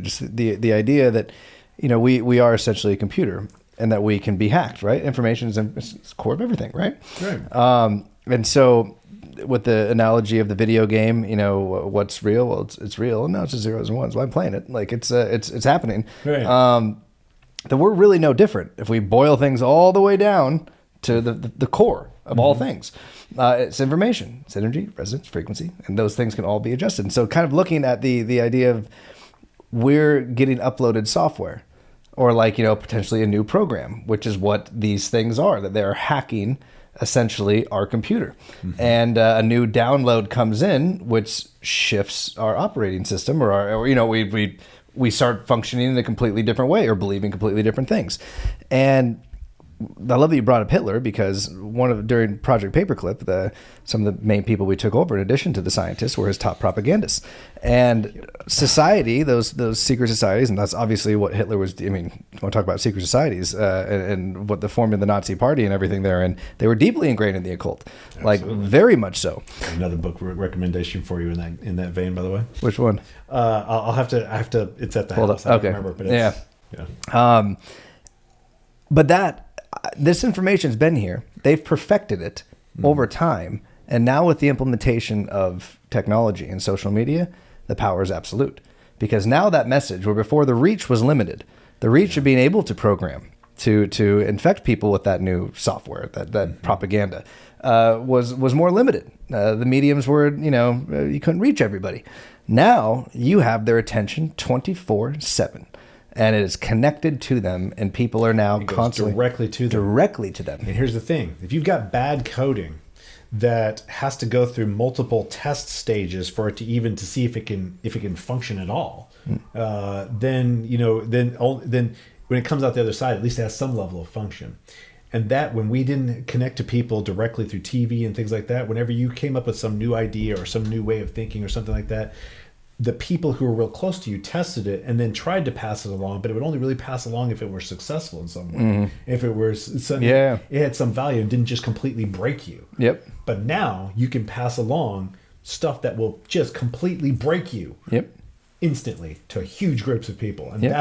Just the idea that, we are essentially a computer and that we can be hacked, right? Information is the core of everything, right? Right. And so with the analogy of the video game, what's real? Well, it's real. No, it's just zeros and ones. Well, I'm playing it. Like it's happening. Right. That we're really no different if we boil things all the way down to the core of all things. It's information, it's energy, resonance, frequency, and those things can all be adjusted. And so kind of looking at the idea of we're getting uploaded software or potentially a new program, which is what these things are, that they're hacking essentially our computer. And a new download comes in, which shifts our operating system or we start functioning in a completely different way or believing completely different things. And I love that you brought up Hitler, because during Project Paperclip, some of the main people we took over, in addition to the scientists, were his top propagandists. And society, those secret societies, and that's obviously what Hitler was. I mean, you want to talk about secret societies and what the form of the Nazi Party and everything there, and they were deeply ingrained in the occult, like very much so. Another book recommendation for you in that vein, by the way. Which one? I have to. It's at the house. I don't remember, but yeah. But this information's been here. They've perfected it over time. And now with the implementation of technology and social media, the power is absolute. Because now that message, where before the reach was limited, the reach of being able to program to infect people with that new software, that propaganda, was more limited. The mediums were, you couldn't reach everybody. Now you have their attention 24/7. And it is connected to them, and people are now constantly directly to them. And here's the thing: if you've got bad coding that has to go through multiple test stages for it to see if it can function at all, then when it comes out the other side, at least it has some level of function. And that when we didn't connect to people directly through TV and things like that, whenever you came up with some new idea or some new way of thinking or something like that, the people who were real close to you tested it and then tried to pass it along, but it would only really pass along if it were successful in some way. If it it had some value and didn't just completely break you. Yep. But now you can pass along stuff that will just completely break you. Yep. Instantly to huge groups of people. And yep. that's